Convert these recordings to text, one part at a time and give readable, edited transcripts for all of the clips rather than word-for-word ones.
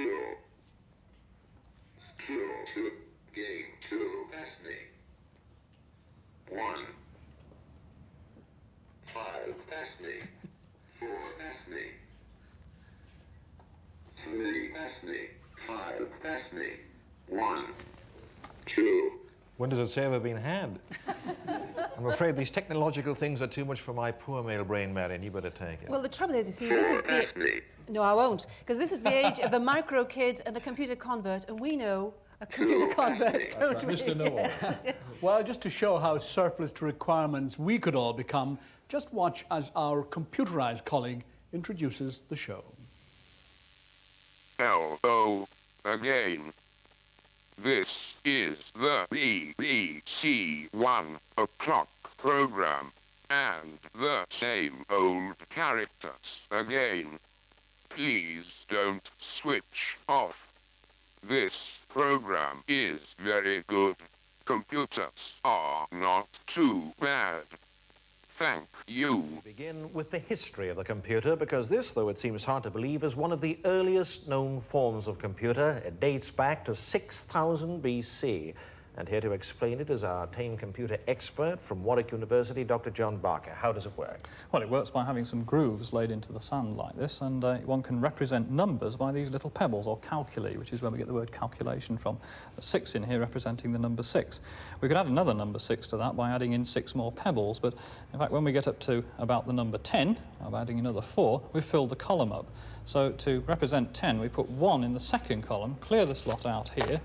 Skill. Skill 2. Game 2. Fastening. 1. 5. Fastening. 4. Fastening. 3. Fastening. 5. Fastening. 1. 2. When does it say ever been had? I'm afraid these technological things are too much for my poor male brain, Marion. You better take it. Well, the trouble is, you see, this is the... No, I won't, because this is the age of the micro kid and the computer convert, and we know a computer convert, don't we? Mr. Know-all. Yes. Well, just to show how surplus to requirements we could all become, just watch as our computerized colleague introduces the show. Hello again. This is the BBC 1 o'clock program, and the same old characters again. Please don't switch off. This program is very good. Computers are not too bad. Thank you. We begin with the history of the computer, because this, though it seems hard to believe, is one of the earliest known forms of computer. It dates back to 6000 BC. And here to explain it is our tame computer expert from Warwick University, Dr. John Barker. How does it work? Well, it works by having some grooves laid into the sand like this, and one can represent numbers by these little pebbles, or calculi, which is where we get the word calculation from. There's 6 in here representing the number 6. We could add another number 6 to that by adding in 6 more pebbles, but in fact when we get up to about the number 10, by adding another 4, we've filled the column up. So to represent 10, we put 1 in the second column, clear this lot out here,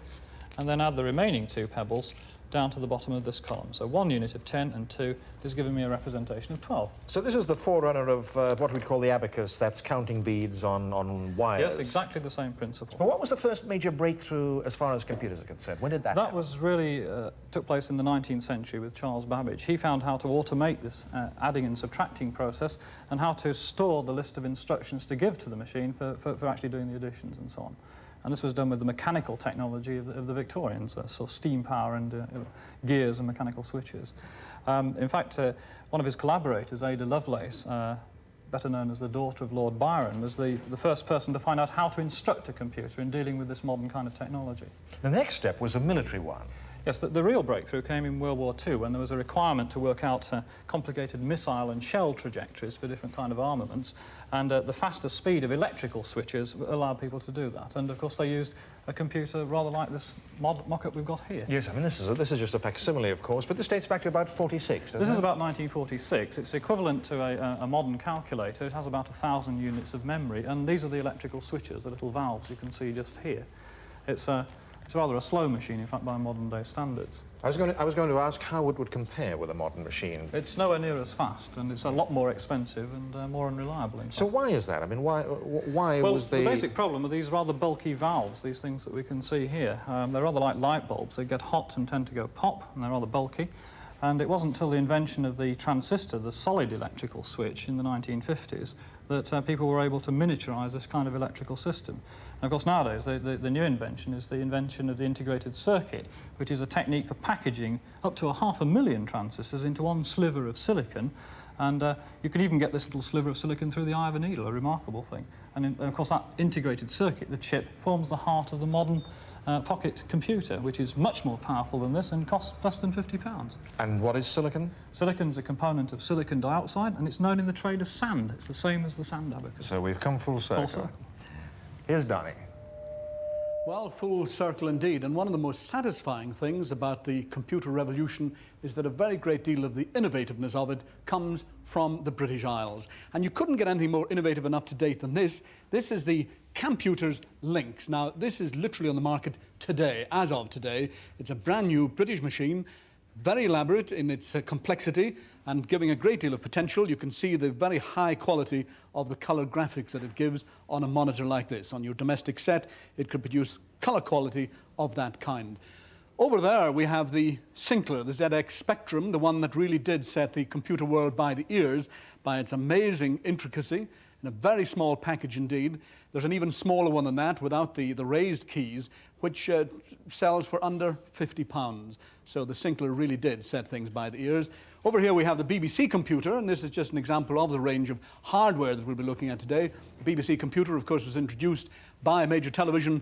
and then add the remaining 2 pebbles down to the bottom of this column. So 1 unit of 10 and 2 is giving me a representation of 12. So this is the forerunner of what we call the abacus, that's counting beads on wires. Yes, exactly the same principle. But what was the first major breakthrough as far as computers are concerned? When did that happen? That was really, took place in the 19th century with Charles Babbage. He found how to automate this adding and subtracting process, and how to store the list of instructions to give to the machine for actually doing the additions and so on. And this was done with the mechanical technology of the Victorians, so steam power and gears and mechanical switches. In fact, one of his collaborators, Ada Lovelace, better known as the daughter of Lord Byron, was the first person to find out how to instruct a computer in dealing with this modern kind of technology. The next step was a military one. Yes, the real breakthrough came in World War II, when there was a requirement to work out complicated missile and shell trajectories for different kind of armaments, and the faster speed of electrical switches allowed people to do that. And of course they used a computer rather like this mock-up we've got here. Yes, I mean this is just a facsimile, of course, but this dates back to about 46, doesn't it? This is about 1946. It's equivalent to a modern calculator. It has about 1,000 units of memory, and these are the electrical switches, the little valves you can see just here. It's rather a slow machine, in fact, by modern-day standards. I was going to ask how it would compare with a modern machine. It's nowhere near as fast, and it's a lot more expensive and more unreliable, in fact. So why is that? I mean, why well, was the basic problem are these rather bulky valves, these things that we can see here. They're rather like light bulbs. They get hot and tend to go pop, and they're rather bulky. And it wasn't until the invention of the transistor, the solid electrical switch, in the 1950s, that people were able to miniaturise this kind of electrical system. And of course nowadays the new invention is the invention of the integrated circuit, which is a technique for packaging up to 500,000 transistors into one sliver of silicon, and you can even get this little sliver of silicon through the eye of a needle, a remarkable thing. And of course that integrated circuit, the chip, forms the heart of the modern pocket computer, which is much more powerful than this and costs less than £50. And what is silicon? Silicon's a component of silicon dioxide, and it's known in the trade as sand. It's the same as the sand abacus. So we've come full circle. Full circle. Here's Donnie. Well, full circle indeed, and one of the most satisfying things about the computer revolution is that a very great deal of the innovativeness of it comes from the British Isles. And you couldn't get anything more innovative and up-to-date than this. This is the Computers Lynx. Now, this is literally on the market today, as of today. It's a brand new British machine, very elaborate in its complexity and giving a great deal of potential. You can see the very high quality of the colour graphics that it gives on a monitor like this. On your domestic set, it could produce colour quality of that kind. Over there, we have the Sinclair, the ZX Spectrum, the one that really did set the computer world by the ears by its amazing intricacy. in a very small package indeed. There's an even smaller one than that without the raised keys, which sells for under £50. So the Sinclair really did set things by the ears. Over here we have the BBC computer, and this is just an example of the range of hardware that we'll be looking at today. The BBC computer, of course, was introduced by a major television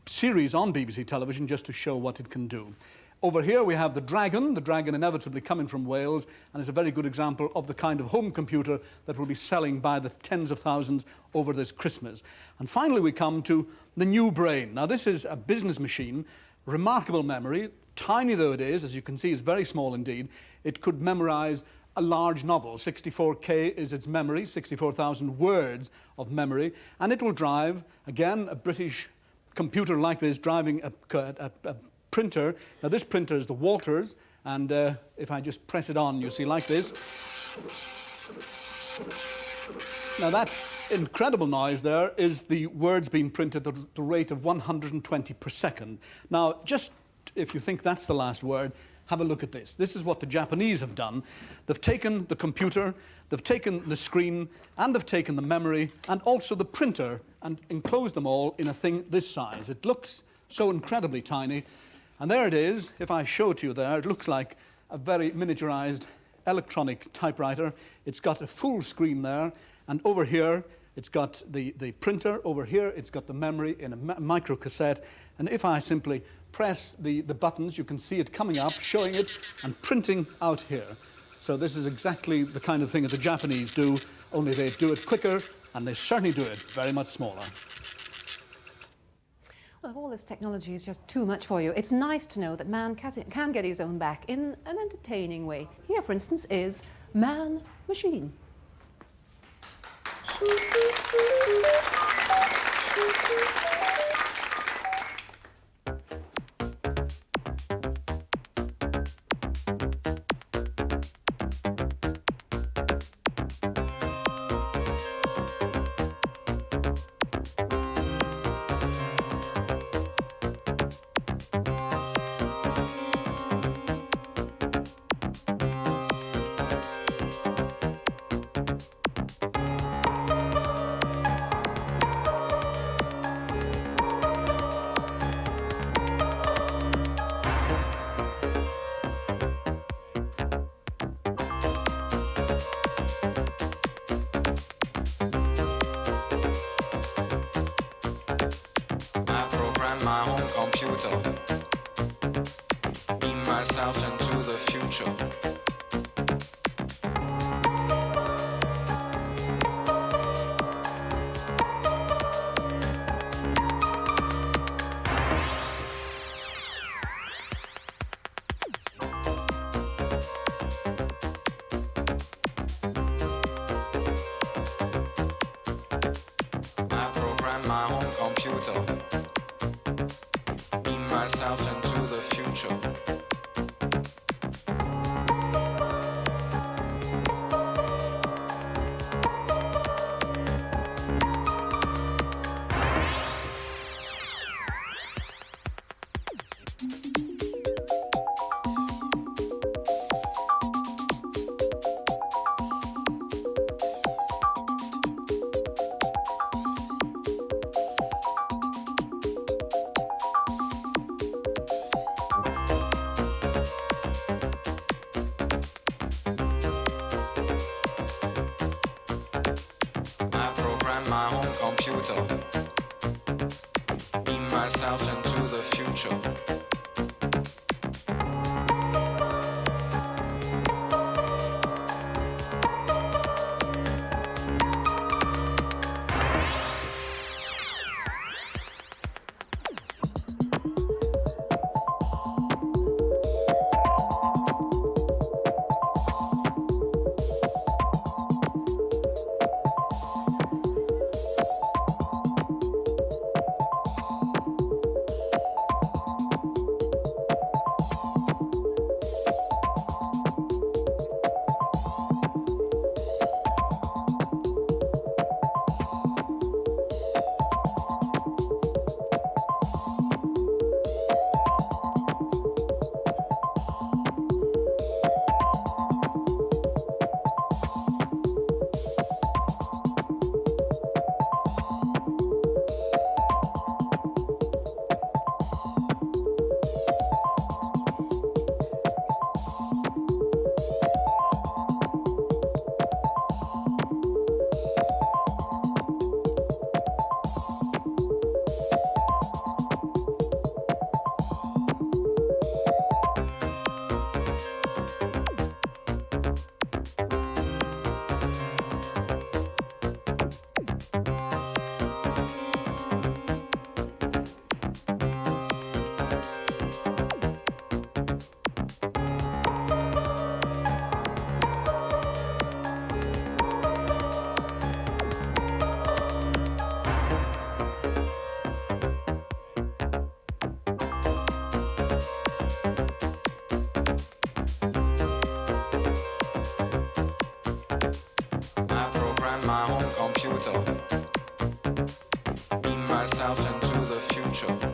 series on BBC television just to show what it can do. Over here we have the Dragon inevitably coming from Wales, and is a very good example of the kind of home computer that will be selling by the tens of thousands over this Christmas. And finally we come to the New Brain. Now this is a business machine, remarkable memory, tiny though it is, as you can see, it's very small indeed. It could memorize a large novel. 64K is its memory, 64,000 words of memory, and it will drive, again, a British computer like this driving a printer. Now this printer is the Walters, and if I just press it on, you see like this. Now that incredible noise there is the words being printed at the rate of 120 per second. Now just if you think that's the last word, have a look at this. This is what the Japanese have done. They've taken the computer, they've taken the screen, and they've taken the memory, and also the printer, and enclosed them all in a thing this size. It looks so incredibly tiny. And there it is. If I show it to you there, it looks like a very miniaturized electronic typewriter. It's got a full screen there, and over here it's got the printer. Over here it's got the memory in a micro cassette. And if I simply press the buttons, you can see it coming up, showing it, and printing out here. So this is exactly the kind of thing that the Japanese do, only they do it quicker, and they certainly do it very much smaller. Well, if all this technology is just too much for you, it's nice to know that man can get his own back in an entertaining way. Here, for instance, is Man Machine. My home computer, beam myself into the future. I program my home computer, myself into the future. My home computer, beam myself into the future. ourselves into the future.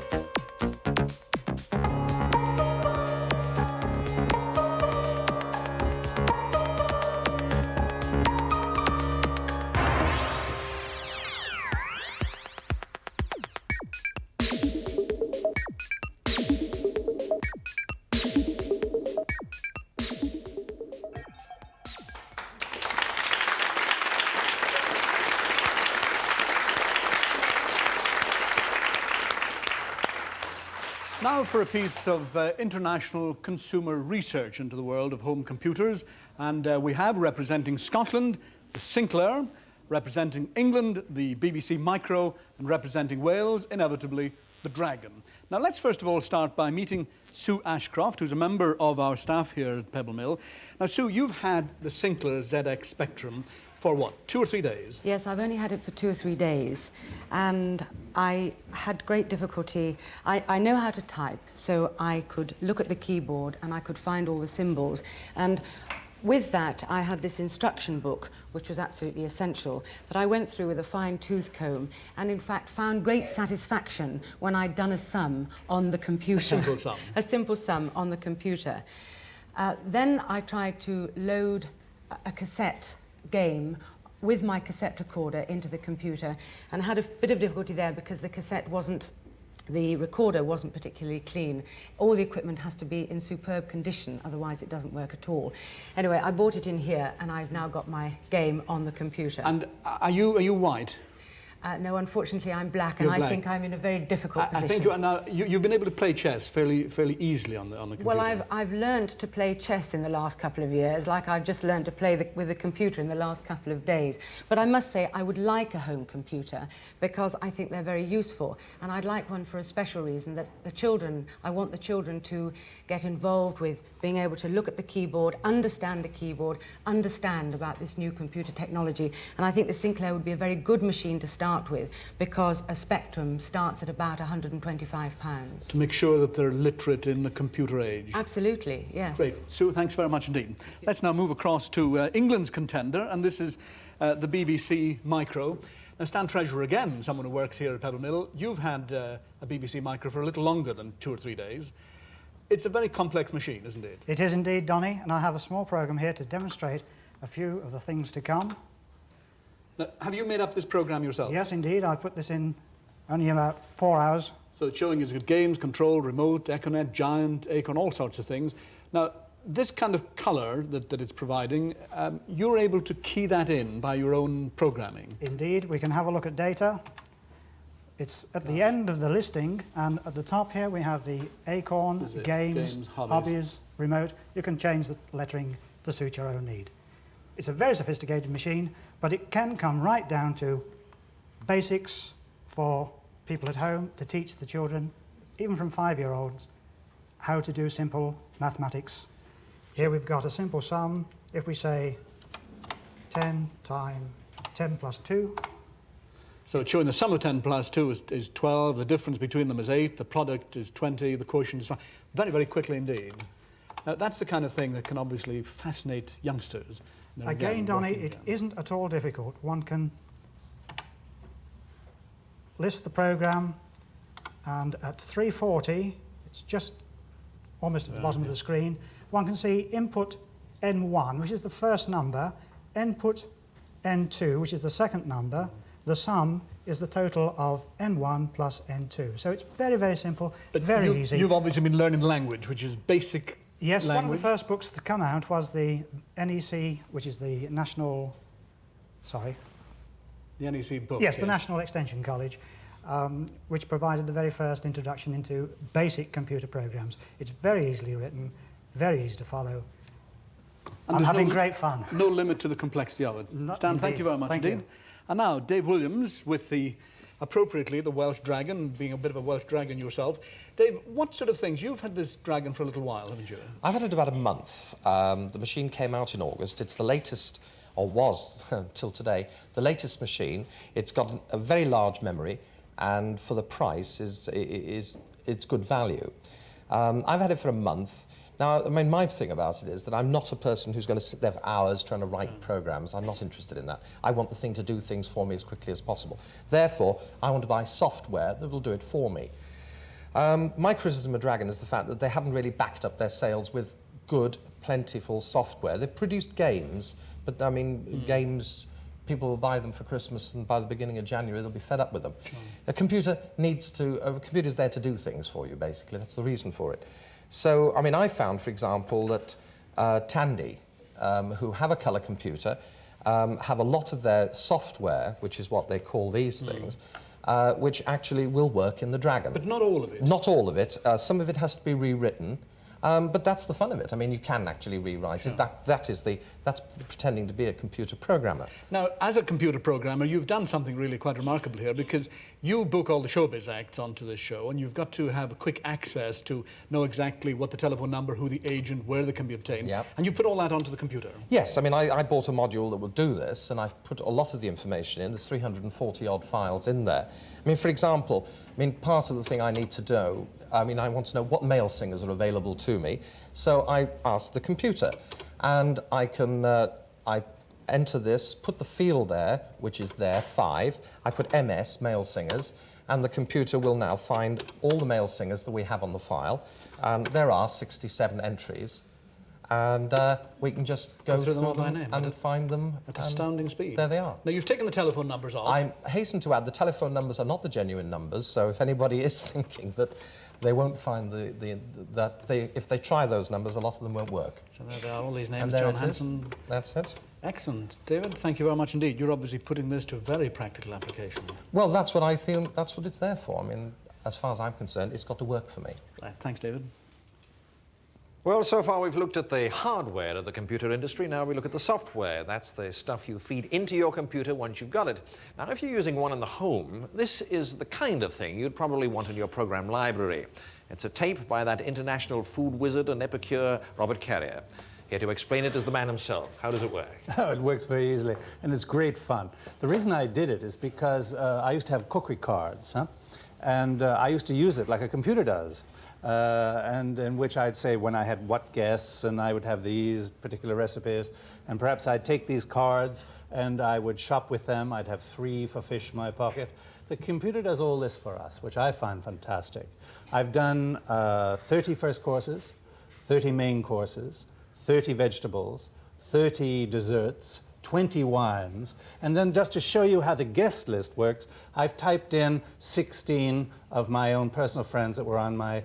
Now for a piece of international consumer research into the world of home computers. And we have representing Scotland, the Sinclair, representing England, the BBC Micro, and representing Wales, inevitably, the Dragon. Now let's first of all start by meeting Sue Ashcroft, who's a member of our staff here at Pebble Mill. Now Sue, you've had the Sinclair ZX Spectrum for what, 2 or 3 days? Yes, I've only had it for 2 or 3 days, and I had great difficulty. I know how to type, so I could look at the keyboard and I could find all the symbols. And with that, I had this instruction book, which was absolutely essential, that I went through with a fine-tooth comb, and in fact found great satisfaction when I'd done a sum on the computer. A simple sum. A simple sum on the computer. Then I tried to load a cassette game with my cassette recorder into the computer, and had a bit of difficulty there because the recorder wasn't particularly clean. All the equipment has to be in superb condition, otherwise it doesn't work at all. Anyway, I bought it in here, and I've now got my game on the computer. And are you white? No, unfortunately, I'm black, and You're black. I think I'm in a very difficult position. I think you've been able to play chess fairly easily on the computer. Well, I've learned to play chess in the last couple of years, like I've just learned to play with the computer in the last couple of days. But I must say, I would like a home computer because I think they're very useful, and I'd like one for a special reason, that I want the children to get involved with being able to look at the keyboard, understand about this new computer technology. And I think the Sinclair would be a very good machine to start with, because a Spectrum starts at about £125. To make sure that they're literate in the computer age. Absolutely, yes. Great. Sue, thanks very much indeed. Let's now move across to England's contender, and this is the BBC Micro. Now, Stan Treasurer, again, someone who works here at Pebble Mill, you've had a BBC Micro for a little longer than 2 or 3 days. It's a very complex machine, isn't it? It is indeed, Donny, and I have a small programme here to demonstrate a few of the things to come. Now, have you made up this programme yourself? Yes, indeed. I put this in only about 4 hours. So it's showing it's got games, control, remote, Econet, Giant, Acorn, all sorts of things. Now, this kind of colour that it's providing, you're able to key that in by your own programming. Indeed, we can have a look at data. It's at the end of the listing, and at the top here we have the Acorn, games, hobbies, remote. You can change the lettering to suit your own need. It's a very sophisticated machine, but it can come right down to basics for people at home to teach the children, even from 5-year-olds, how to do simple mathematics. Here we've got a simple sum. If we say 10 times 10 plus 2. So it's showing the sum of 10 plus 2 is 12, the difference between them is 8, the product is 20, the quotient is 5. Very, very quickly indeed. Now, that's the kind of thing that can obviously fascinate youngsters. Again, Donny, it isn't at all difficult. One can list the programme, and at 340, it's just almost at the bottom of the screen, one can see input N1, which is the first number, input N2, which is the second number. The sum is the total of N1 plus N2. So it's very, very simple, but very easy. You've obviously been learning language, which is basic. Yes, language. one of the first books to come out was the NEC, which is the National... Sorry. The NEC book. Yes, the National Extension College, which provided the very first introduction into basic computer programs. It's very easily written, very easy to follow. And I'm having great fun. No limit to the complexity of it. Stan, thank you very much indeed. You. And now, Dave Williams with appropriately, the Welsh Dragon, being a bit of a Welsh Dragon yourself. Dave, what sort of things? You've had this Dragon for a little while, haven't you? I've had it about a month. The machine came out in August. It's the latest, or was till today, the latest machine. It's got a very large memory, and for the price, it's good value. I've had it for a month. Now, I mean, my thing about it is that I'm not a person who's going to sit there for hours trying to write programs. I'm not interested in that. I want the thing to do things for me as quickly as possible. Therefore, I want to buy software that will do it for me. My criticism of Dragon is the fact that they haven't really backed up their sales with good, plentiful software. They've produced games, but I mean, games, people will buy them for Christmas, and by the beginning of January, they'll be fed up with them. Sure. A computer's there to do things for you, basically. That's the reason for it. So, I mean, I found, for example, that Tandy, who have a colour computer, have a lot of their software, which is what they call these things, which actually will work in the Dragon. But not all of it? Not all of it. Some of it has to be rewritten. But that's the fun of it. I mean, you can actually rewrite it. That's pretending to be a computer programmer. Now, as a computer programmer, you've done something really quite remarkable here, because you book all the showbiz acts onto this show, and you've got to have quick access to know exactly what the telephone number, who the agent, where they can be obtained. Yep. And you put all that onto the computer. Yes, I mean, I bought a module that will do this, and I've put a lot of the information in. There's 340-odd files in there. I mean, for example, part of the thing I need to do, I want to know what male singers are available to me. So I ask the computer, and I can I enter this, put the field there, which is there, 5. I put MS, male singers, and the computer will now find all the male singers that we have on the file. And there are 67 entries. And we can just go through them all by name and find them. At astounding speed. There they are. Now, you've taken the telephone numbers off. I hasten to add, the telephone numbers are not the genuine numbers, so if anybody is thinking that they won't find if they try those numbers, a lot of them won't work. So there they are, all these names, and John Hanson. That's it. Excellent. David, thank you very much indeed. You're obviously putting this to very practical application. Well, that's what I feel, that's what it's there for. I mean, as far as I'm concerned, it's got to work for me. Right, thanks, David. Well, so far we've looked at the hardware of the computer industry. Now we look at the software. That's the stuff you feed into your computer once you've got it. Now, if you're using one in the home, this is the kind of thing you'd probably want in your program library. It's a tape by that international food wizard and epicure, Robert Carrier. Here to explain it is the man himself. How does it work? Oh, it works very easily, and it's great fun. The reason I did it is because I used to have cookery cards, and I used to use it like a computer does. And in which I'd say when I had what guests, and I would have these particular recipes, and perhaps I'd take these cards and I would shop with them. I'd have 3 for fish in my pocket. The computer does all this for us, which I find fantastic. I've done 30 first courses, 30 main courses, 30 vegetables, 30 desserts, 20 wines, and then just to show you how the guest list works, I've typed in 16 of my own personal friends that were on my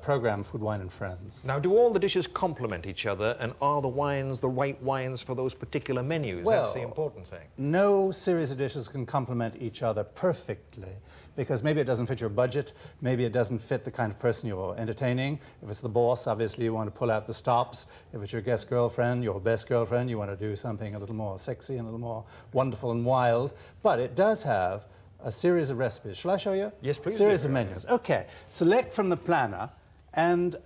program, Food, Wine and Friends. Now, do all the dishes complement each other, and are the wines the right wines for those particular menus? Well, that's the important thing. No series of dishes can complement each other perfectly, because maybe it doesn't fit your budget, maybe it doesn't fit the kind of person you're entertaining. If it's the boss, obviously you want to pull out the stops. If it's your guest girlfriend, your best girlfriend, you want to do something a little more sexy and a little more wonderful and wild. But it does have a series of recipes. Shall I show you? Yes, please. Series of menus. Okay, select from the planner, and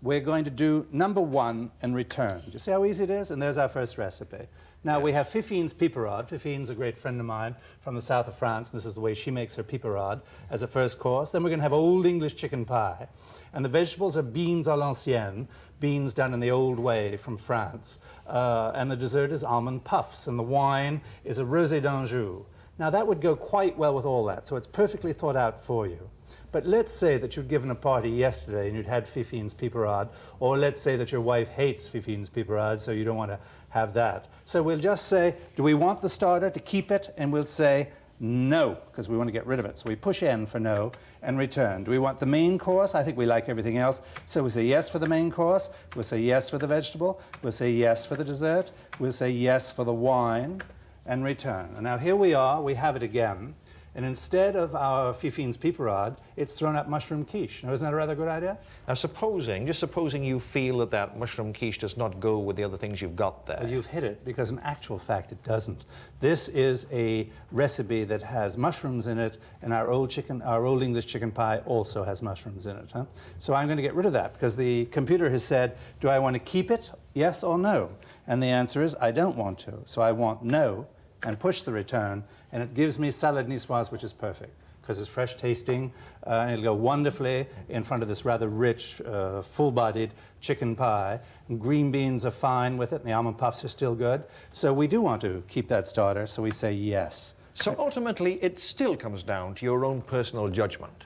we're going to do number 1 and return. Do you see how easy it is? And there's our first recipe. Now, we have Fifine's piperade. Fifine's a great friend of mine from the south of France. This is the way she makes her piperade as a first course. Then we're going to have Old English chicken pie. And the vegetables are beans à l'ancienne, beans done in the old way from France. And the dessert is almond puffs. And the wine is a rosé d'Anjou. Now, that would go quite well with all that, so it's perfectly thought out for you. But let's say that you'd given a party yesterday and you'd had Fifine's piperade, or let's say that your wife hates Fifine's piperade, so you don't want to have that. So we'll just say, do we want the starter to keep it? And we'll say no, because we want to get rid of it. So we push N for no and return. Do we want the main course? I think we like everything else. So we say yes for the main course. We'll say yes for the vegetable. We'll say yes for the dessert. We'll say yes for the wine. And return. And now here we are, we have it again, and instead of our Fifine's piperade, it's thrown up mushroom quiche. Now, isn't that a rather good idea? Now, just supposing you feel that that mushroom quiche does not go with the other things you've got there. Well, you've hit it, because in actual fact it doesn't. This is a recipe that has mushrooms in it, and our old English chicken pie also has mushrooms in it. So I'm going to get rid of that, because the computer has said, do I want to keep it, yes or no? And the answer is, I don't want to. So I want no, and push the return, and it gives me salad niçoise, which is perfect, because it's fresh tasting, and it'll go wonderfully in front of this rather rich, full-bodied chicken pie. And green beans are fine with it, and the almond puffs are still good. So we do want to keep that starter, so we say yes. So ultimately, it still comes down to your own personal judgment.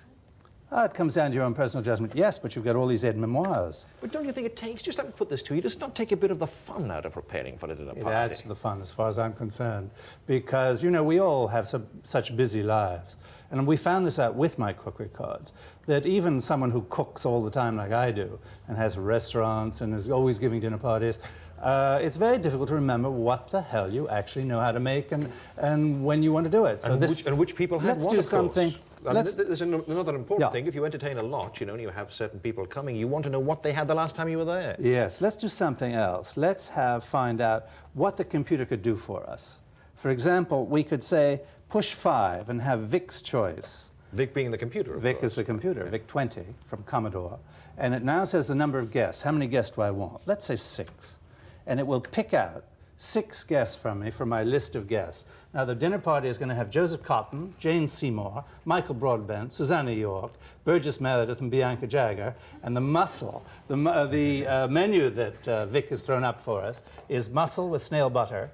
It comes down to your own personal judgment, yes, but you've got all these memoirs. But don't you think it takes, just let me put this to you, does it not take a bit of the fun out of preparing for it at a party? It adds to the fun, as far as I'm concerned, because, you know, we all have such busy lives. And we found this out with my cookery cards, that even someone who cooks all the time like I do, and has restaurants and is always giving dinner parties, it's very difficult to remember what the hell you actually know how to make and when you want to do it. So and which people have let's do something. There's another important thing. If you entertain a lot, you know, and you have certain people coming, you want to know what they had the last time you were there. Yes, let's do something else. Let's find out what the computer could do for us. For example, we could say, push 5 and have Vic's choice. Vic being the computer, of Vic course. is the computer, yeah. Vic 20 from Commodore. And it now says the number of guests. How many guests do I want? Let's say 6. And it will pick out 6 guests from me from my list of guests. Now, the dinner party is going to have Joseph Cotton, Jane Seymour, Michael Broadbent, Susanna York, Burgess Meredith, and Bianca Jagger. And the menu that Vic has thrown up for us is mussel with snail butter,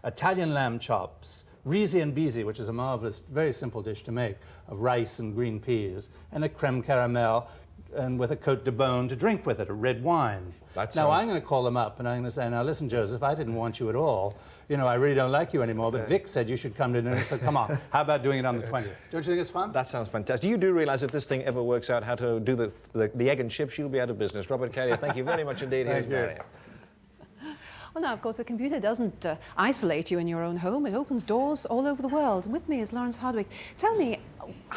Italian lamb chops, rizi and bizi, which is a marvelous, very simple dish to make, of rice and green peas, and a creme caramel, and with a Côte de Beaune to drink with it, a red wine. Now, I'm going to call them up, and I'm going to say, now, listen, Joseph, I didn't want you at all. You know, I really don't like you anymore, but Vic said you should come to dinner, so come on. How about doing it on the 20th? Don't you think it's fun? That sounds fantastic. You do realize if this thing ever works out how to do the egg and chips, you'll be out of business. Robert Carrier, thank you very much indeed. Thank you. Well, now, of course, the computer doesn't isolate you in your own home. It opens doors all over the world. And with me is Lawrence Hardwick. Tell me,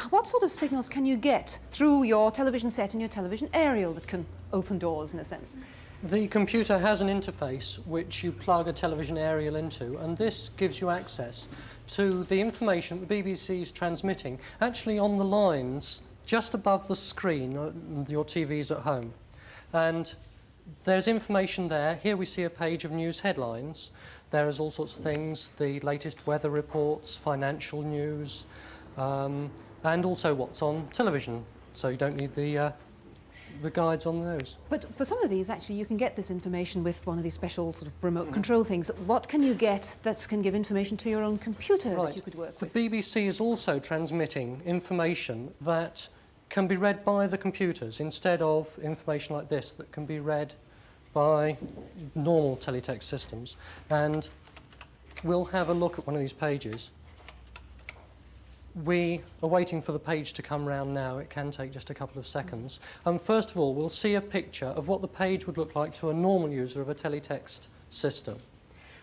what sort of signals can you get through your television set and your television aerial that can open doors, in a sense? The computer has an interface which you plug a television aerial into, and this gives you access to the information the BBC is transmitting, actually on the lines just above the screen, your TVs at home. And there's information there. Here we see a page of news headlines. There is all sorts of things, the latest weather reports, financial news, and also what's on television. So you don't need the guides on those. But for some of these, actually, you can get this information with one of these special sort of remote control things. What can you get that can give information to your own computer that you could work with? The BBC is also transmitting information that can be read by the computers instead of information like this that can be read by normal teletext systems. And we'll have a look at one of these pages. We are waiting for the page to come round now. It can take just a couple of seconds. And first of all, we'll see a picture of what the page would look like to a normal user of a teletext system.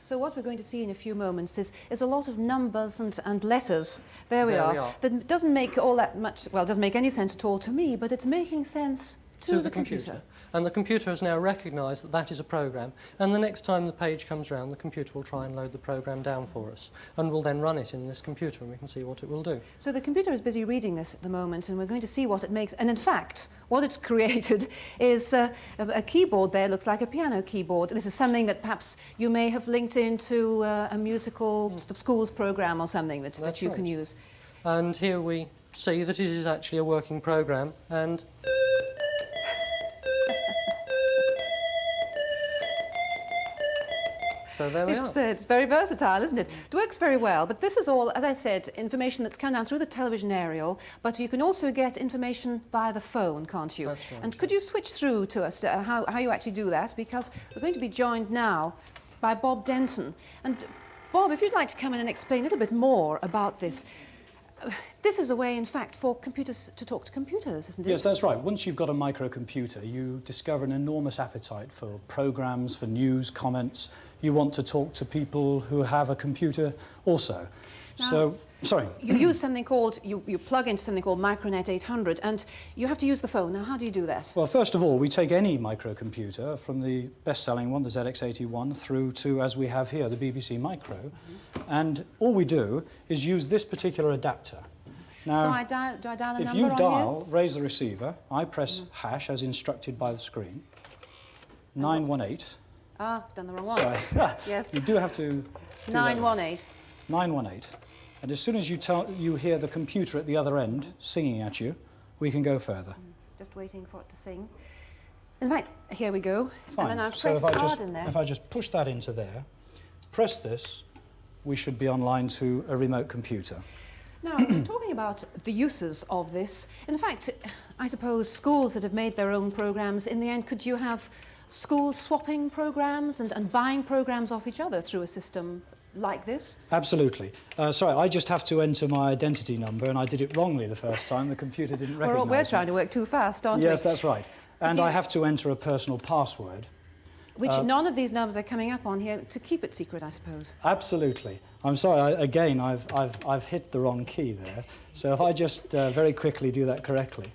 So what we're going to see in a few moments is a lot of numbers and letters. There we are. That doesn't make all that much, well, it doesn't make any sense at all to me, but it's making sense to the computer. And the computer has now recognised that that is a programme, and the next time the page comes round, the computer will try and load the programme down for us, and we'll then run it in this computer, and we can see what it will do. So the computer is busy reading this at the moment, and we're going to see what it makes. And in fact, what it's created is a keyboard there. Looks like a piano keyboard. This is something that perhaps you may have linked into a musical sort of schools programme or something that you can use. And here we see that it is actually a working programme, and so there we are. It's very versatile, isn't it? It works very well, but this is all, as I said, information that's come down through the television aerial, but you can also get information via the phone, can't you? That's right. And could you switch through to us how you actually do that? Because we're going to be joined now by Bob Denton. And Bob, if you'd like to come in and explain a little bit more about this. This is a way, in fact, for computers to talk to computers, isn't it? Yes, that's right. Once you've got a microcomputer, you discover an enormous appetite for programmes, for news, comments. You want to talk to people who have a computer also. Now, sorry. You use something called, you plug into something called Micronet 800, and you have to use the phone. Now, how do you do that? Well, first of all, we take any microcomputer, from the best-selling one, the ZX81, through to, as we have here, the BBC Micro, and all we do is use this particular adapter. Now, so do I dial a number on here? If you dial, here? raise the receiver, I press hash as instructed by the screen, 918. Ah, I've done the wrong one. Sorry. Yes. You do have to do 918. 918. And as soon as you hear the computer at the other end singing at you, we can go further. Just waiting for it to sing. In fact, here we go. Fine. And then I've so pressed hard in there. if I just push that into there, press this, we should be online to a remote computer. Now, we're talking about the uses of this. In fact, I suppose schools that have made their own programmes, in the end, could you have schools swapping programmes and buying programmes off each other through a system like this? Absolutely. Sorry, I just have to enter my identity number, and I did it wrongly the first time. The computer didn't recognise We're me. trying to work too fast, aren't we? Yes, that's right. And I have to enter a personal password. Which none of these numbers are coming up on here to keep it secret, I suppose. Absolutely. I'm sorry, again, I've hit the wrong key there. So if I just very quickly do that correctly.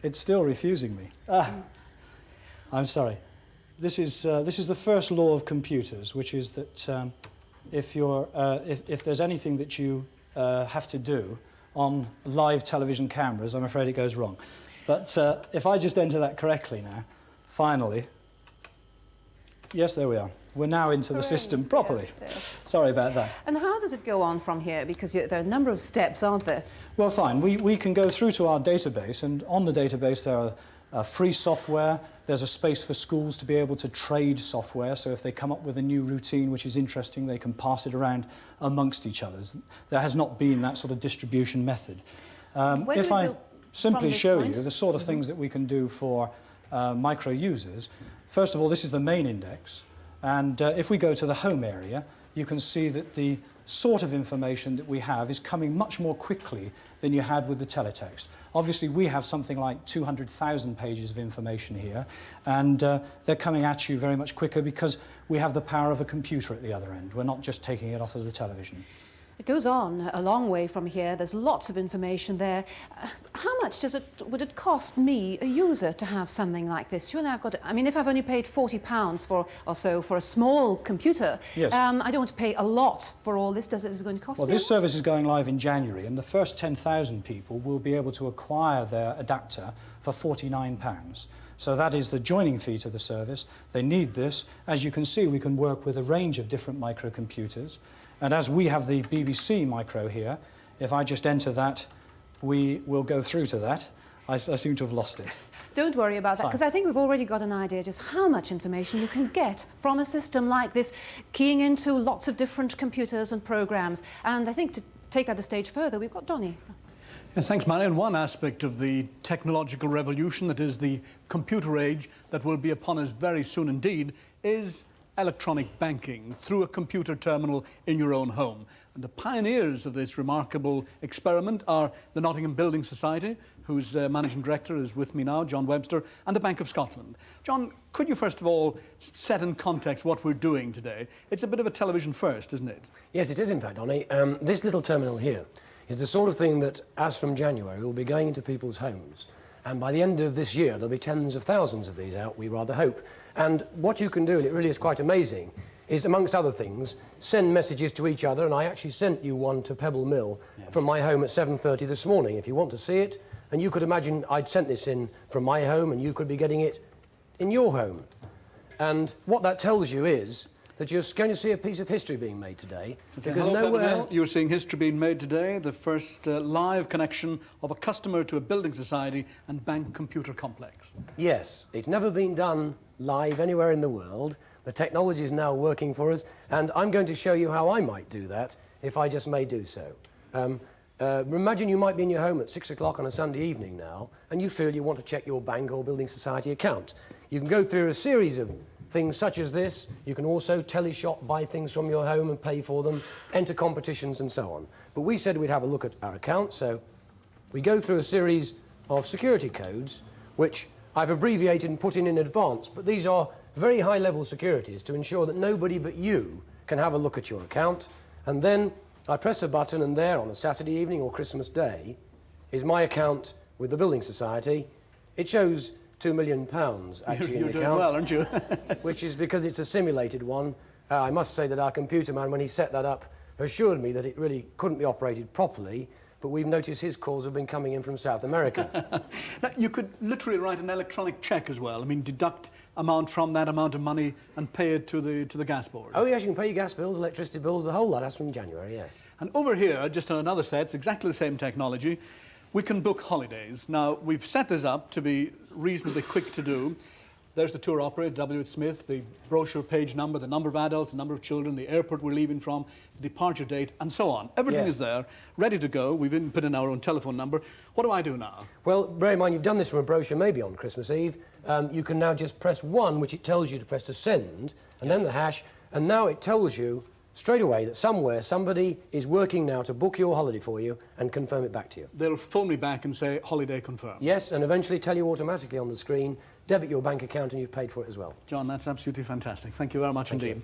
It's still refusing me. I'm sorry. This is the first law of computers, which is that if there's anything that you have to do on live television cameras, I'm afraid it goes wrong. But if I just enter that correctly now, finally, yes, there we are. We're now into the system properly. Yes. Sorry about that. And how does it go on from here? Because there are a number of steps, aren't there? Well, fine. We can go through to our database, and on the database there are free software. There's a space for schools to be able to trade software, so if they come up with a new routine which is interesting, they can pass it around amongst each other. There has not been that sort of distribution method. If I simply show you the sort of things that we can do for micro users, first of all, this is the main index, and if we go to the home area, you can see that the sort of information that we have is coming much more quickly than you had with the teletext. Obviously, we have something like 200,000 pages of information here, and they're coming at you very much quicker because we have the power of a computer at the other end. We're not just taking it off of the television. It goes on a long way from here. There's lots of information there. How much would it cost me, a user, to have something like this? Surely I've got to, I mean, if I've only paid £40 or so for a small computer, yes. I don't want to pay a lot for all this. Is it going to cost me? Well, this service is going live in January, and the first 10,000 people will be able to acquire their adapter for £49. So that is the joining fee to the service. They need this. As you can see, we can work with a range of different microcomputers. And as we have the BBC micro here, if I just enter that, we will go through to that. I seem to have lost it. Don't worry about that, because I think we've already got an idea just how much information you can get from a system like this, keying into lots of different computers and programmes. And I think to take that a stage further, we've got Donny. Yes, thanks, Marion. One aspect of the technological revolution, that is the computer age that will be upon us very soon indeed, is electronic banking through a computer terminal in your own home. And the pioneers of this remarkable experiment are the Nottingham Building Society, whose managing director is with me now, John Webster, and the Bank of Scotland. John, could you first of all set in context what we're doing today? It's a bit of a television first, isn't it? Yes, it is in fact, Donny. This little terminal here is the sort of thing that, as from January, will be going into people's homes. And by the end of this year, there'll be tens of thousands of these out, we rather hope. And what you can do, and it really is quite amazing, is, amongst other things, send messages to each other. And I actually sent you one to Pebble Mill from my home at 7:30 this morning, if you want to see it. And you could imagine I'd sent this in from my home, and you could be getting it in your home. And what that tells you is that you're going to see a piece of history being made today. Because nowhere... You're seeing history being made today, the first live connection of a customer to a building society and bank computer complex. Yes, it's never been done live anywhere in the world. The technology is now working for us, and I'm going to show you how I might do that, if I just may do so. Imagine you might be in your home at 6 o'clock on a Sunday evening now, and you feel you want to check your bank or building society account. You can go through a series of things such as this. You can also teleshop, buy things from your home and pay for them, enter competitions and so on. But we said we'd have a look at our account, so we go through a series of security codes, which I've abbreviated and put in advance, but these are very high-level securities to ensure that nobody but you can have a look at your account. And then I press a button, and there, on a Saturday evening or Christmas Day, is my account with the Building Society. It shows £2 million actually in the account. You're doing well, aren't you? Which is because it's a simulated one. I must say that our computer man, when he set that up, assured me that it really couldn't be operated properly, but we've noticed his calls have been coming in from South America. Now, you could literally write an electronic cheque as well. I mean, deduct amount from that amount of money and pay it to the gas board. Oh yes, you can pay your gas bills, electricity bills, the whole lot. That's from January, yes. And over here, just on another set, it's exactly the same technology. We can book holidays. Now, we've set this up to be reasonably quick to do. There's the tour operator, W.H. Smith, the brochure page number, the number of adults, the number of children, the airport we're leaving from, the departure date, and so on. Everything is there, ready to go. We've even put in our own telephone number. What do I do now? Well, bear in mind, you've done this from a brochure maybe on Christmas Eve. You can now just press 1, which it tells you to press to send, and then the hash, and now it tells you straight away that somewhere somebody is working now to book your holiday for you and confirm it back to you. They'll phone me back and say, holiday confirmed. Yes, and eventually tell you automatically on the screen, debit your bank account and you've paid for it as well. John, that's absolutely fantastic. Thank you very much indeed.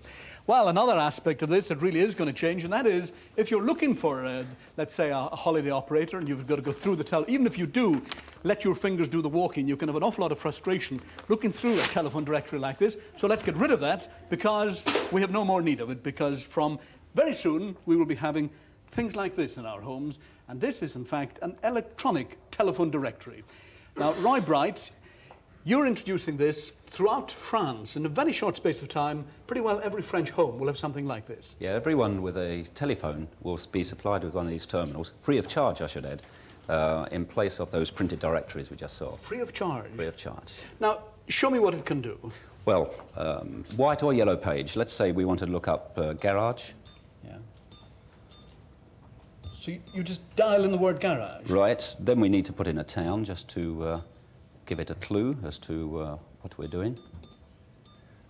Well, another aspect of this that really is going to change, and that is if you're looking for, let's say, a holiday operator and you've got to go through the even if you do let your fingers do the walking, you can have an awful lot of frustration looking through a telephone directory like this. So let's get rid of that because we have no more need of it, because from very soon we will be having things like this in our homes, and this is in fact an electronic telephone directory. Now, Roy Bright, you're introducing this throughout France in a very short space of time. Pretty well every French home will have something like this. Yeah, everyone with a telephone will be supplied with one of these terminals, free of charge, I should add, in place of those printed directories we just saw. Free of charge? Free of charge. Now, show me what it can do. Well, white or yellow page. Let's say we want to look up garage. Yeah. So you just dial in the word garage? Right. Then we need to put in a town just to give it a clue as to what we're doing.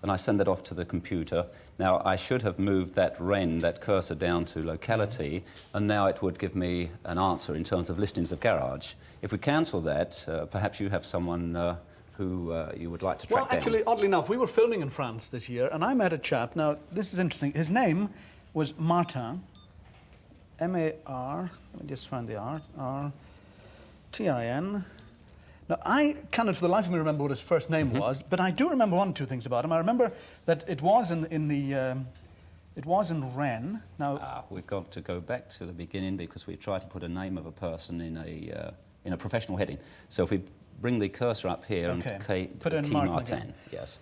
And I send that off to the computer. Now, I should have moved that that cursor down to locality, and now it would give me an answer in terms of listings of garage. If we cancel that, perhaps you have someone who you would like to track down. Well, actually, oddly enough, we were filming in France this year, and I met a chap. Now, this is interesting. His name was Martin, M-A-R, let me just find the R, R-T-I-N. Now, I cannot for the life of me remember what his first name was, but I do remember one or two things about him. I remember that it was in Rennes. Now, we've got to go back to the beginning because we tried to put a name of a person in a professional heading. So if we bring the cursor up here and put in key Martin, yes.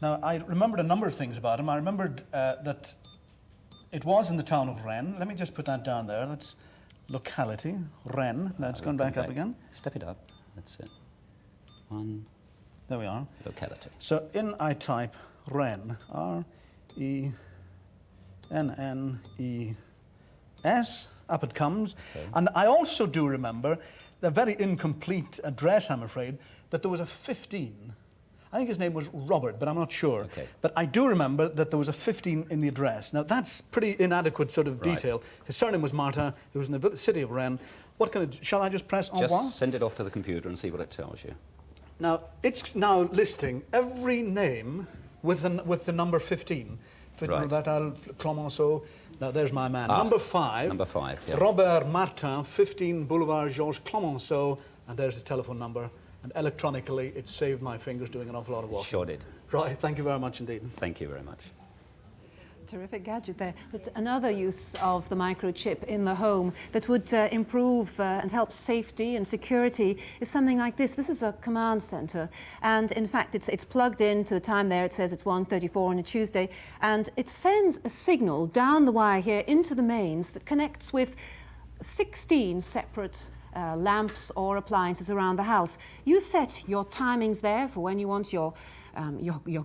Now, I remembered a number of things about him. I remembered that it was in the town of Rennes. Let me just put that down there. That's locality, Rennes. Now it's gone back up again. Step it up. That's it. One. There we are. Locality. So in I type Rennes, R-E-N-N-E-S, up it comes. Okay. And I also do remember the very incomplete address, I'm afraid, that there was a 15. I think his name was Robert, but I'm not sure. Okay. But I do remember that there was a 15 in the address. Now, that's pretty inadequate sort of detail. His surname was Martin. He was in the city of Rennes. What kind of... Shall I just press en Just send it off to the computer and see what it tells you. Now, it's now listing every name with the number 15. Right. Clemenceau. Now, there's my man. Number 5. Number 5, yeah. Robert Martin, 15 Boulevard Georges Clemenceau. And there's his telephone number. And electronically, it saved my fingers doing an awful lot of walking. Sure did. Right, thank you very much indeed. Thank you very much. Terrific gadget there. But another use of the microchip in the home that would improve and help safety and security is something like this. This is a command center, and in fact it's plugged in to the time there. It says it's 1:34 on a Tuesday, and it sends a signal down the wire here into the mains that connects with 16 separate lamps or appliances around the house. You set your timings there for when you want your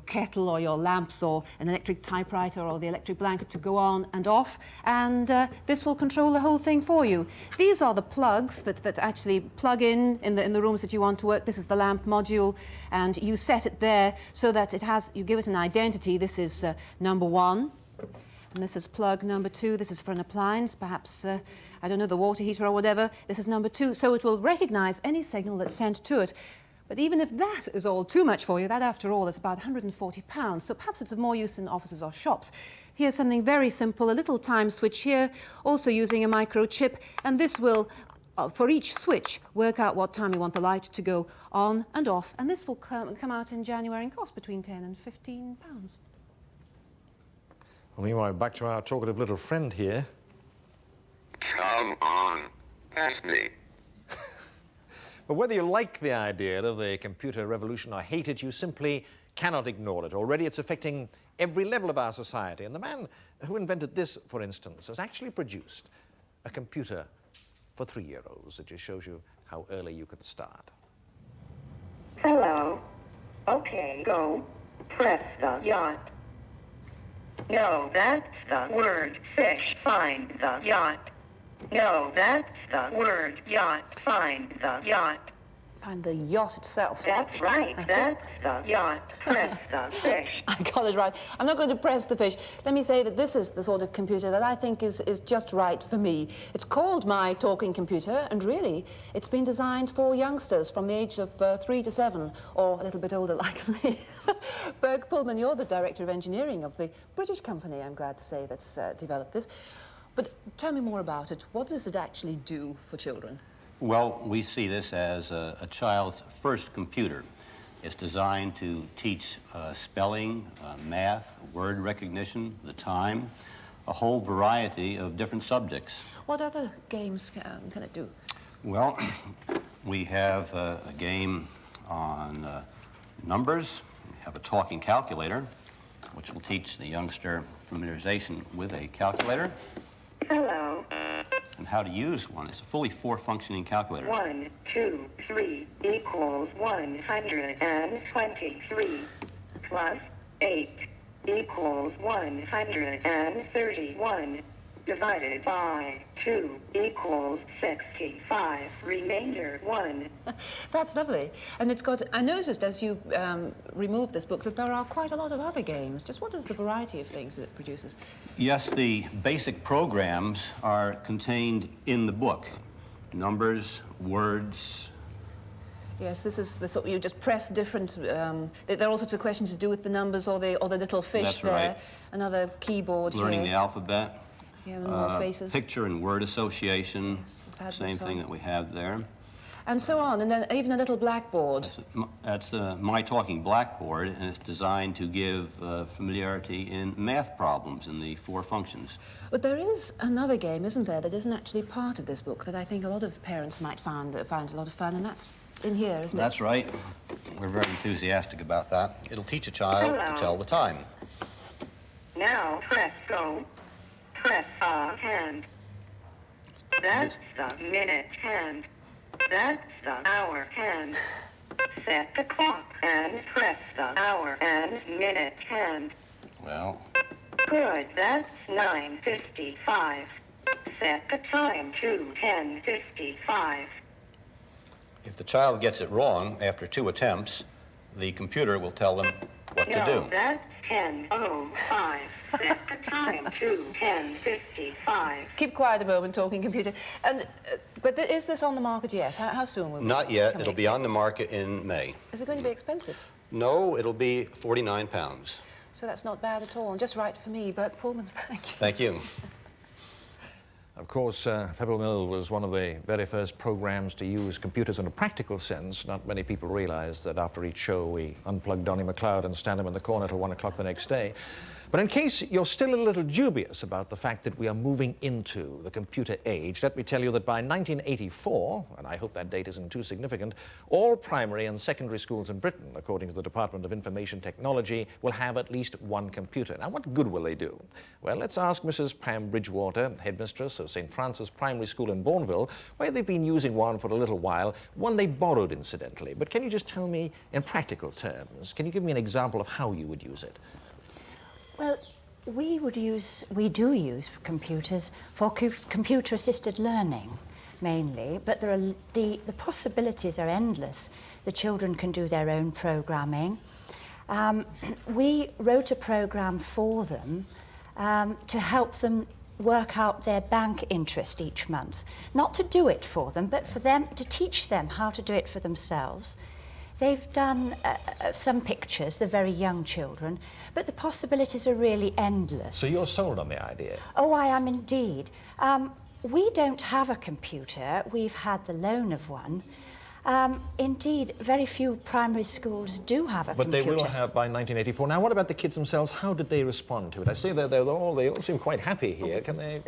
kettle or your lamps or an electric typewriter or the electric blanket to go on and off, and this will control the whole thing for you. These are the plugs that actually plug in the rooms that you want to work. This is the lamp module, and you set it there so that you give it an identity. This is number 1. And this is plug number 2. This is for an appliance, perhaps, I don't know, the water heater or whatever. This is number 2. So it will recognize any signal that's sent to it. But even if that is all too much for you, that after all is about £140. So perhaps it's of more use in offices or shops. Here's something very simple, a little time switch here, also using a microchip. And this will, for each switch, work out what time you want the light to go on and off. And this will come out in January and cost between £10 and £15. Well, meanwhile, back to our talkative little friend here. Come on, ask me. But whether you like the idea of the computer revolution or hate it, you simply cannot ignore it. Already it's affecting every level of our society. And the man who invented this, for instance, has actually produced a computer for 3-year-olds. It just shows you how early you can start. Hello. Okay, go. Press the yacht. No, that's the word fish. Find the yacht. No, that's the word yacht. Find the yacht. Find the yacht itself. That's right. That's the yacht. Press the fish. I got it right. I'm not going to press the fish. Let me say that this is the sort of computer that I think is just right for me. It's called my talking computer, and really, it's been designed for youngsters from the age of 3 to 7, or a little bit older like me. Berg Pullman, you're the Director of Engineering of the British company, I'm glad to say, that's developed this. But tell me more about it. What does it actually do for children? Well, we see this as a child's first computer. It's designed to teach spelling, math, word recognition, the time, a whole variety of different subjects. What other games can it do? Well, we have a game on numbers. We have a talking calculator, which will teach the youngster familiarization with a calculator. Hello. And how to use one. It's a fully 4-functioning calculator. 1, 2, 3 equals 123 plus 8 equals 131 divided by 2 equals 65. Remainder 1. That's lovely. And it's got, I noticed as you remove this book that there are quite a lot of other games. Just what is the variety of things that it produces? Yes, the basic programs are contained in the book. Numbers, words. Yes, this is the sort you just press different. There are all sorts of questions to do with the numbers or the little fish. That's there. right. Another keyboard Learning here. the alphabet. Yeah, the more faces. Picture and word association. Yes, we've had Same this thing on. that we have there. And so on, and then even a little blackboard. That's my talking blackboard, and it's designed to give familiarity in math problems in the 4 functions. But there is another game, isn't there, that isn't actually part of this book that I think a lot of parents might find a lot of fun, and that's in here, isn't it? That's right. We're very enthusiastic about that. It'll teach a child to tell the time. Now press go. Press a hand. That's the minute hand. That's the hour hand. Set the clock and press the hour and minute hand. Well. Good, that's 9:55. Set the time to 10:55. If the child gets it wrong after 2 attempts, the computer will tell them what to do. No, that's 10:05. Set the time to 10:55. Keep quiet a moment, talking computer. And but is this on the market yet? How soon will Not yet. It'll be on the market in May. Is it going to be expensive? No, it'll be £49. So that's not bad at all, and just right for me. Bert Pullman, thank you. Thank you. Of course, Pebble Mill was one of the very first programs to use computers in a practical sense. Not many people realize that after each show we unplug Donnie McLeod and stand him in the corner till 1 o'clock the next day. But in case you're still a little dubious about the fact that we are moving into the computer age, let me tell you that by 1984, and I hope that date isn't too significant, all primary and secondary schools in Britain, according to the Department of Information Technology, will have at least 1 computer. Now, what good will they do? Well, let's ask Mrs. Pam Bridgewater, headmistress of St. Francis Primary School in Bourneville, where they've been using one for a little while, one they borrowed incidentally. But can you just tell me in practical terms, can you give me an example of how you would use it? Well, we do use computers for computer-assisted learning, mainly, but the possibilities are endless. The children can do their own programming. We wrote a program for them to help them work out their bank interest each month. Not to do it for them, but for them to teach them how to do it for themselves. They've done some pictures, they're very young children, but the possibilities are really endless. So you're sold on the idea? Oh, I am indeed. We don't have a computer. We've had the loan of one. Indeed, very few primary schools do have a But computer. they will have by 1984. Now, what about the kids themselves? How did they respond to it? I see that they all seem quite happy here. Can they?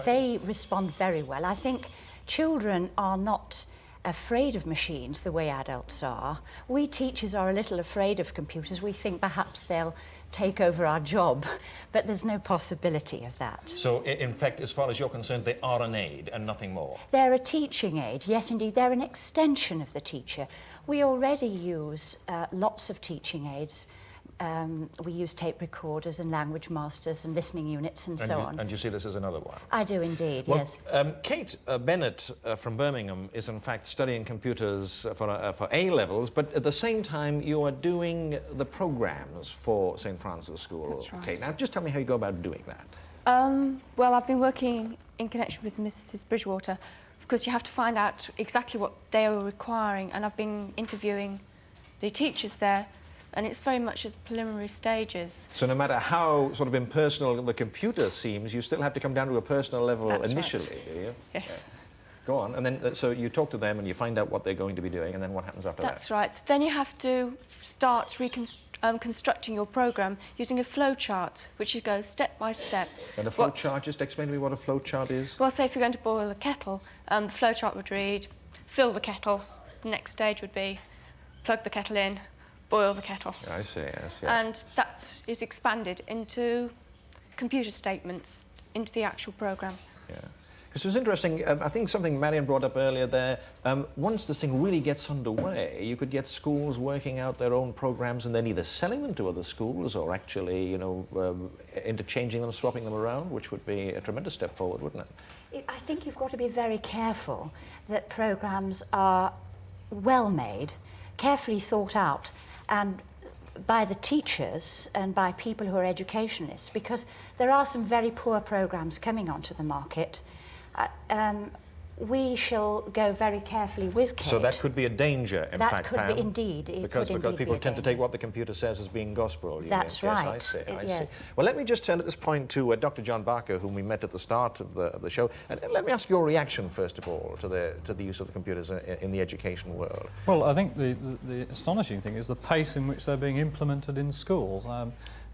They respond very well. I think children are not afraid of machines the way adults are. We teachers are a little afraid of computers. We think perhaps they'll take over our job, but there's no possibility of that. So, in fact, as far as you're concerned, they are an aid and nothing more. They're a teaching aid, yes indeed. They're an extension of the teacher. We already use lots of teaching aids. We use tape recorders and language masters and listening units and so on. And you see this as another one? I do indeed, well, yes. Kate Bennett from Birmingham is in fact studying computers for A-levels, but at the same time you are doing the programs for St. Francis School. That's right. Kate, now just tell me how you go about doing that. Well, I've been working in connection with Mrs. Bridgewater because you have to find out exactly what they are requiring, and I've been interviewing the teachers there, and it's very much at the preliminary stages. So no matter how sort of impersonal the computer seems, you still have to come down to a personal level initially, do you? Yes. Yeah. Go on, and then so you talk to them and you find out what they're going to be doing, and then what happens after that? That's right. Then you have to start constructing your program using a flow chart, which you go step by step. And a flow chart, just explain to me what a flow chart is. Well, say if you're going to boil a kettle, the flow chart would read, fill the kettle. The next stage would be plug the kettle in, boil the kettle. I see, yes. Yeah. And that is expanded into computer statements, into the actual program. Yeah. This was interesting. I think something Marion brought up earlier there. Once this thing really gets underway, you could get schools working out their own programs and then either selling them to other schools or actually, you know, interchanging them, swapping them around, which would be a tremendous step forward, wouldn't it? I think you've got to be very careful that programs are well made, carefully thought out, and by the teachers and by people who are educationalists, because there are some very poor programs coming onto the market. We shall go very carefully with Kate. So that could be a danger, in fact, That Pam, could be indeed. because people tend to take what the computer says as being gospel. That's right. Yes, I see. Yes. Well, let me just turn at this point to Dr. John Barker, whom we met at the start of the show. And let me ask your reaction, first of all, to the use of the computers in the education world. Well, I think the astonishing thing is the pace in which they're being implemented in schools.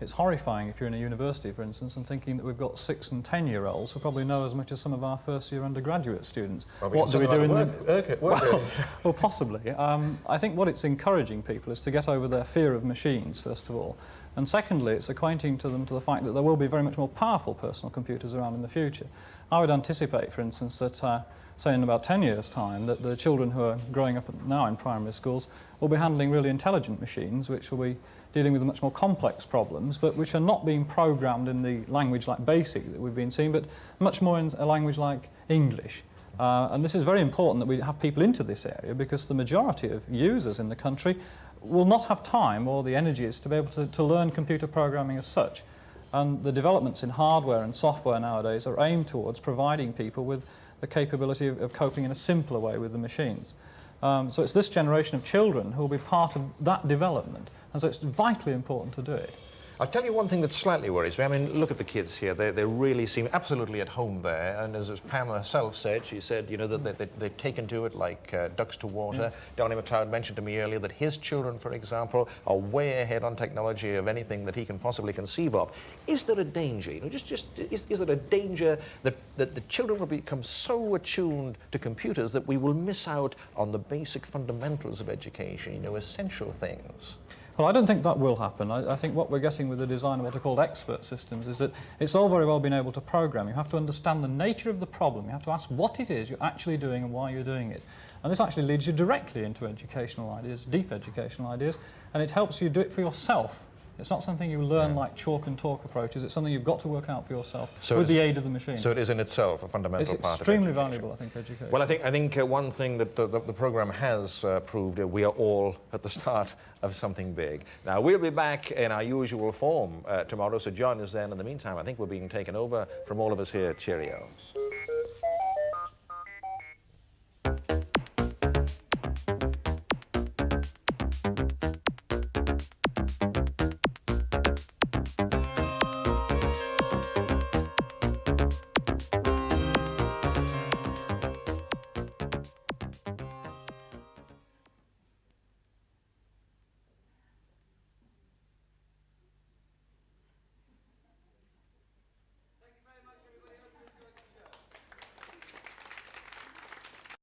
It's horrifying if you're in a university, for instance, and thinking that we've got 6- and 10-year-olds who probably know as much as some of our first-year undergraduate students. What do we do in the... Well, possibly. I think what it's encouraging people is to get over their fear of machines, first of all. And secondly, it's acquainting them to the fact that there will be very much more powerful personal computers around in the future. I would anticipate, for instance, that, say in about 10 years' time, that the children who are growing up now in primary schools will be handling really intelligent machines, which will be dealing with much more complex problems, but which are not being programmed in the language like BASIC that we've been seeing, but much more in a language like English. And this is very important that we have people into this area, because the majority of users in the country will not have time or the energies to be able to learn computer programming as such. And the developments in hardware and software nowadays are aimed towards providing people with the capability of coping in a simpler way with the machines. So it's this generation of children who will be part of that development, and so it's vitally important to do it. I'll tell you one thing that slightly worries me. I mean, look at the kids here. They really seem absolutely at home there. And as Pam herself said, she said, you know, that they've taken to it like ducks to water. Yes. Donnie McLeod mentioned to me earlier that his children, for example, are way ahead on technology of anything that he can possibly conceive of. Is there a danger, you know, is there a danger that the children will become so attuned to computers that we will miss out on the basic fundamentals of education, you know, essential things? Well, I don't think that will happen. I think what we're getting with the design of what are called expert systems is that it's all very well being able to program. You have to understand the nature of the problem. You have to ask what it is you're actually doing and why you're doing it. And this actually leads you directly into educational ideas, deep educational ideas, and it helps you do it for yourself. It's not something you learn like chalk and talk approaches. It's something you've got to work out for yourself with the aid of the machine. So it is in itself a fundamental part of education. It's extremely valuable, I think, education. Well, I think one thing that the programme has proved, we are all at the start of something big. Now, we'll be back in our usual form tomorrow, so join us then. In the meantime, I think we're being taken over from all of us here. Cheerio.